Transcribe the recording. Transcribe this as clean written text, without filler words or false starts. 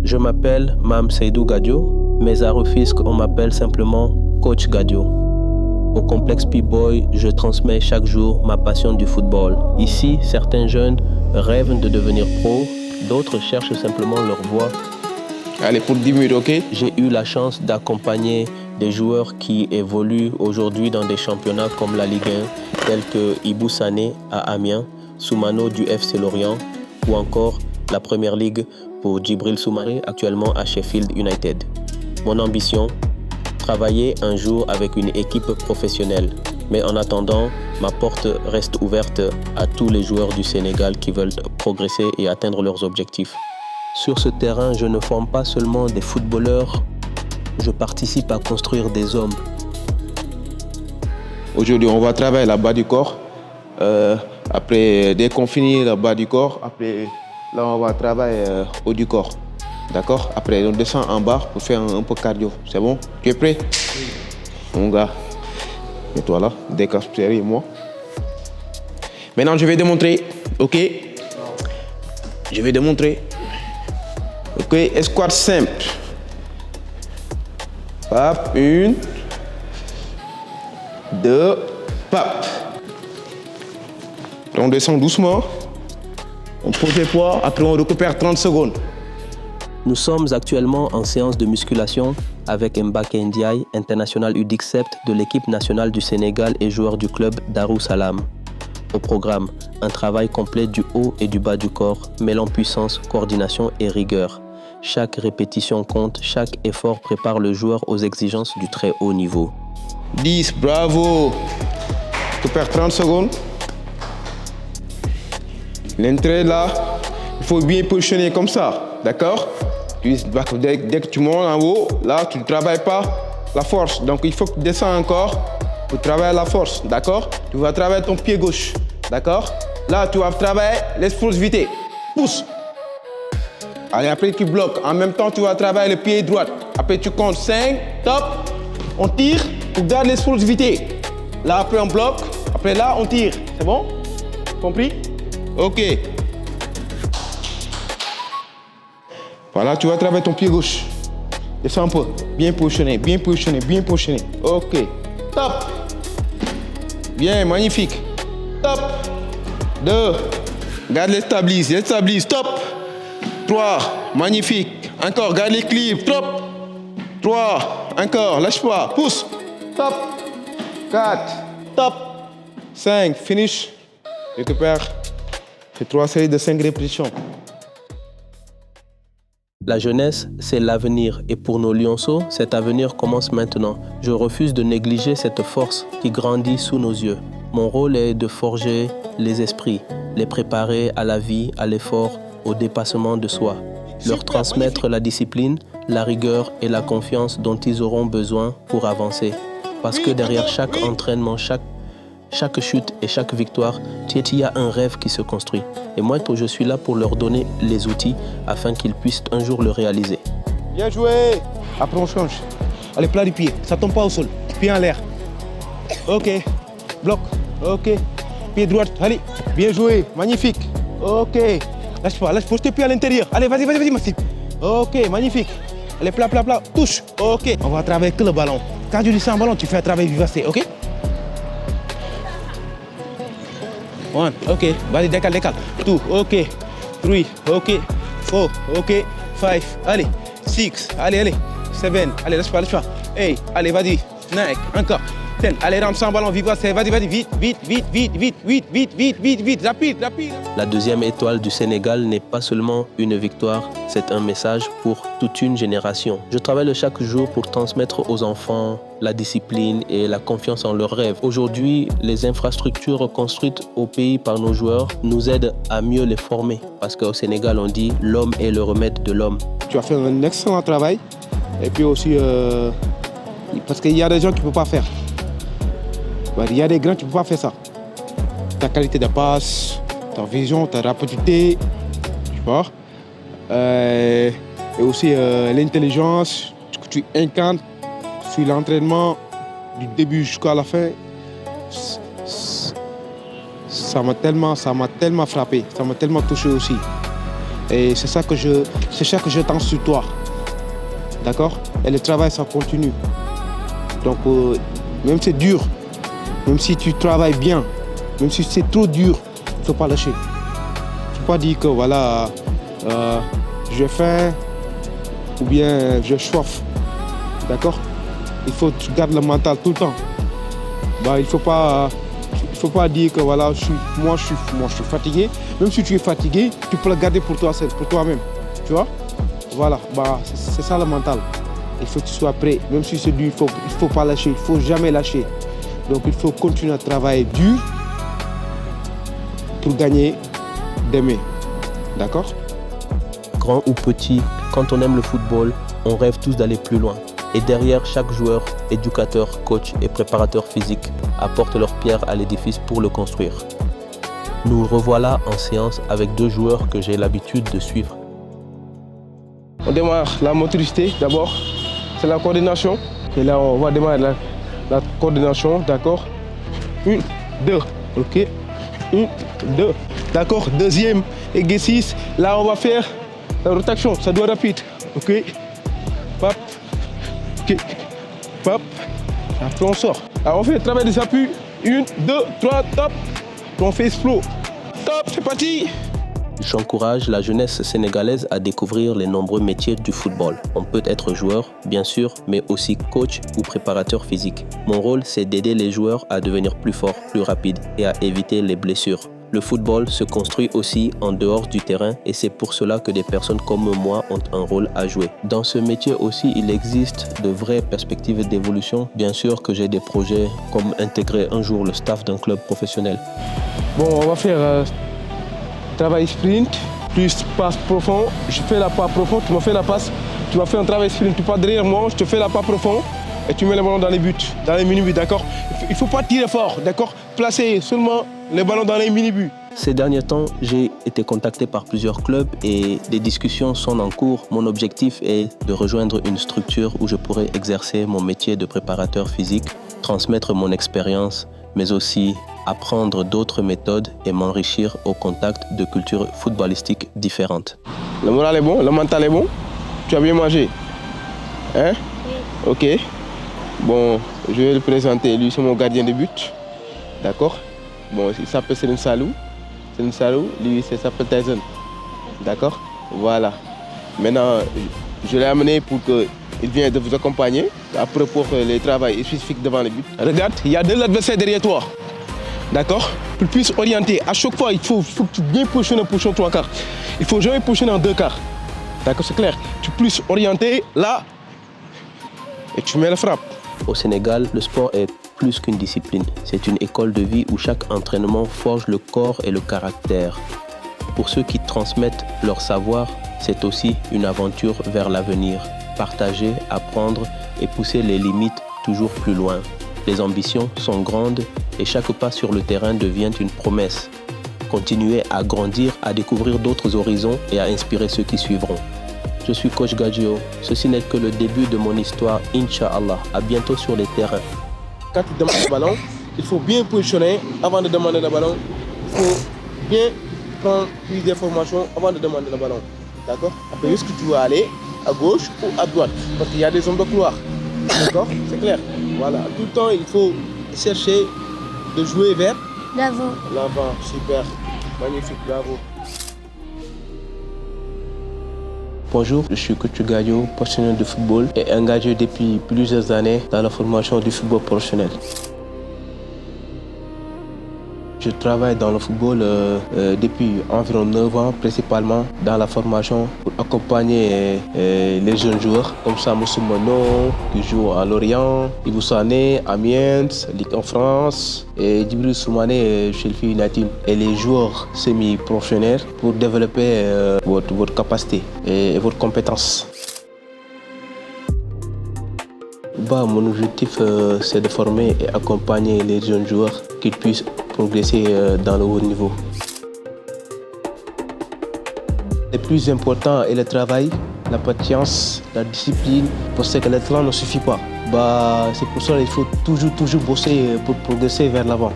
Je m'appelle Mam Seydou Gadio, mais à Rufisque, on m'appelle simplement Coach Gadio. Au complexe P-Boy, je transmets chaque jour ma passion du football. Ici, certains jeunes rêvent de devenir pro, d'autres cherchent simplement leur voie. Allez, pour 10 minutes, ok? J'ai eu la chance d'accompagner des joueurs qui évoluent aujourd'hui dans des championnats comme la Ligue 1, tels que Ibou Sané à Amiens, Soumano du FC Lorient, ou encore la Première Ligue pour Djibril Soumaré, actuellement à Sheffield United. Mon ambition, travailler un jour avec une équipe professionnelle. Mais en attendant, ma porte reste ouverte à tous les joueurs du Sénégal qui veulent progresser et atteindre leurs objectifs. Sur ce terrain, je ne forme pas seulement des footballeurs, je participe à construire des hommes. Aujourd'hui, on va travailler la bas du corps. Après, dès qu'on finit la bas du corps, après, là, on va travailler haut du corps. D'accord? Après, on descend en bas pour faire un peu cardio. C'est bon? Tu es prêt? Oui. Mon gars, mets-toi là, décape derrière moi. Maintenant, je vais démontrer. Ok? Je vais démontrer. Ok? Escouade simple. Pap, 1, 2, pap. On descend doucement. On pose les poids, après on récupère 30 secondes. Nous sommes actuellement en séance de musculation avec Mbaké Ndiaye, international U17 de l'équipe nationale du Sénégal et joueur du club Darussalam. Au programme, un travail complet du haut et du bas du corps, mêlant puissance, coordination et rigueur. Chaque répétition compte, chaque effort prépare le joueur aux exigences du très haut niveau. 10, bravo. Récupère 30 secondes. L'entrée là, il faut bien positionner comme ça, d'accord? Dès que tu montes en haut, là, tu ne travailles pas la force. Donc, il faut que tu descends encore pour travailler la force, d'accord? Tu vas travailler ton pied gauche, d'accord? Là, tu vas travailler l'explosivité. Pousse. Allez, après, tu bloques. En même temps, tu vas travailler le pied droit. Après, tu comptes 5, top. On tire pour garder l'explosivité. Là, après, on bloque. Après, là, on tire. C'est bon? Compris? Ok. Voilà, tu vas travailler ton pied gauche. Descends un peu. Bien positionné, bien positionné, bien positionné. Ok. Top. Bien, magnifique. Top. 2. Garde les stabilise, les stabilise. Top. 3. Magnifique. Encore, garde l'équilibre. Top. 3. Encore, lâche pas. Pousse. Top. 4. Top. 5. Finish. Récupère. Fais 3 séries de 5 répétitions. La jeunesse, c'est l'avenir et pour nos lionceaux, cet avenir commence maintenant. Je refuse de négliger cette force qui grandit sous nos yeux. Mon rôle est de forger les esprits, les préparer à la vie, à l'effort, au dépassement de soi. Leur transmettre la discipline, la rigueur et la confiance dont ils auront besoin pour avancer. Parce que derrière chaque entraînement, chaque chute et chaque victoire, il y a un rêve qui se construit. Et moi, je suis là pour leur donner les outils afin qu'ils puissent un jour le réaliser. Bien joué. Après, on change. Allez, plat du pied. Ça tombe pas au sol. Pied en l'air. Ok. Bloc. Ok. Pied droit. Allez. Bien joué. Magnifique. Ok. Lâche pas. Pose tes pieds à l'intérieur. Allez, vas-y, Maxime. Ok, magnifique. Allez, plat. Touche. Ok. On va travailler que le ballon. Quand tu dis sans ballon, tu fais un travail vivacité. Ok? 1, ok, vas-y, décale. 2, ok. 3, ok. 4, ok. 5, allez. 6, allez. 7, allez, lâche pas. Hey, allez, vas-y. 9, encore. 10, allez, rentre sans ballon, vas-y, vite, rapide. La deuxième étoile du Sénégal n'est pas seulement une victoire, c'est un message pour toute une génération. Je travaille chaque jour pour transmettre aux enfants la discipline et la confiance en leurs rêves. Aujourd'hui, les infrastructures construites au pays par nos joueurs nous aident à mieux les former. Parce qu'au Sénégal, on dit l'homme est le remède de l'homme. Tu as fait un excellent travail. Et puis aussi, parce qu'il y a des gens qui ne peuvent pas faire. Il y a des grands qui ne peuvent pas faire ça. Ta qualité de passe, ta vision, ta rapidité, tu vois. Et aussi l'intelligence que tu incarnes sur l'entraînement du début jusqu'à la fin. Ça m'a tellement frappé, ça m'a tellement touché aussi. Et c'est ça que j'attends sur toi. D'accord? Et le travail, ça continue. Donc, même si c'est dur, même si tu travailles bien, même si c'est trop dur, il ne faut pas lâcher. Il ne faut pas dire que voilà, j'ai faim ou bien je chauffe. D'accord? Il faut que tu gardes le mental tout le temps. Bah, il ne faut pas dire que voilà, moi je suis fatigué. Même si tu es fatigué, tu peux le garder pour toi seul, pour toi-même. Tu vois? Voilà, bah, c'est ça le mental. Il faut que tu sois prêt. Même si c'est dur, il ne faut pas lâcher. Il ne faut jamais lâcher. Donc il faut continuer à travailler dur pour gagner demain. D'accord? Grand ou petit, quand on aime le football, on rêve tous d'aller plus loin. Et derrière chaque joueur, éducateur, coach et préparateur physique apportent leur pierre à l'édifice pour le construire. Nous revoilà en séance avec 2 joueurs que j'ai l'habitude de suivre. On démarre la motricité d'abord, c'est la coordination. Et là, on va démarrer la coordination, d'accord? 1, 2, ok? 1, 2, d'accord? Deuxième exercice, là, on va faire la rotation, ça doit être rapide, ok? Pop, ok, pop, après on sort. Alors, on fait le travail des appuis, 1, 2, 3, top, on fait explos. Top, c'est parti! J'encourage la jeunesse sénégalaise à découvrir les nombreux métiers du football. On peut être joueur, bien sûr, mais aussi coach ou préparateur physique. Mon rôle, c'est d'aider les joueurs à devenir plus forts, plus rapides et à éviter les blessures. Le football se construit aussi en dehors du terrain et c'est pour cela que des personnes comme moi ont un rôle à jouer. Dans ce métier aussi, il existe de vraies perspectives d'évolution. Bien sûr que j'ai des projets comme intégrer un jour le staff d'un club professionnel. Bon, on va faire travail sprint, plus passe profond. Je fais la passe profond, tu me fais la passe. Tu vas faire un travail sprint, tu passes derrière moi, je te fais la passe profond et tu mets le ballon dans les buts, dans les mini-buts, d'accord? Il ne faut pas tirer fort, d'accord? Placer seulement les ballons dans les mini-buts. Ces derniers temps, j'ai été contacté par plusieurs clubs et des discussions sont en cours. Mon objectif est de rejoindre une structure où je pourrais exercer mon métier de préparateur physique, transmettre mon expérience, mais aussi apprendre d'autres méthodes et m'enrichir au contact de cultures footballistiques différentes. Le moral est bon, le mental est bon. Tu as bien mangé? Hein? Oui. Ok. Bon, je vais le présenter. Lui, c'est mon gardien de but. D'accord? Bon, il s'appelle Selim Salou. Selim Salou, lui, il s'appelle Tyson. D'accord? Voilà. Maintenant, je l'ai amené pour qu'il vienne de vous accompagner à propos du travail spécifique devant le but. Regarde, il y a 2 adversaires derrière toi. D'accord? Pour que tu puisses orienter. À chaque fois, il faut que tu bien positionnes en position 3 quarts. Il ne faut jamais positionner en 2 quarts. D'accord, c'est clair. Tu puisses orienter là et tu mets la frappe. Au Sénégal, le sport est plus qu'une discipline. C'est une école de vie où chaque entraînement forge le corps et le caractère. Pour ceux qui transmettent leur savoir, c'est aussi une aventure vers l'avenir. Partager, apprendre et pousser les limites toujours plus loin. Les ambitions sont grandes et chaque pas sur le terrain devient une promesse. Continuer à grandir, à découvrir d'autres horizons et à inspirer ceux qui suivront. Je suis Coach Gadjo. Ceci n'est que le début de mon histoire, Inch'Allah. À bientôt sur les terrains. Quand tu demandes le ballon, il faut bien positionner avant de demander le ballon. Il faut bien prendre plus d'informations avant de demander le ballon. D'accord? Après, est-ce que tu vas aller à gauche ou à droite? Parce qu'il y a des zones de couloir. D'accord? C'est clair? Voilà. Tout le temps, il faut chercher de jouer vers l'avant. L'avant. Super. Magnifique. Bravo. Bonjour, je suis Coach Gadjo, passionné de football et engagé depuis plusieurs années dans la formation du football professionnel. Je travaille dans le football depuis environ 9 ans, principalement dans la formation pour accompagner les jeunes joueurs comme Samu Soumano, qui joue à Lorient, Ibou Sané, Amiens, Ligue en France, et Djibril Soumané, Chelsea United, et les joueurs semi-professionnels pour développer votre capacité et votre compétence. Mon objectif, c'est de former et accompagner les jeunes joueurs qu'ils puissent progresser dans le haut niveau. Le plus important est le travail, la patience, la discipline, parce que le talent ne suffit pas. C'est pour ça qu'il faut toujours bosser pour progresser vers l'avant.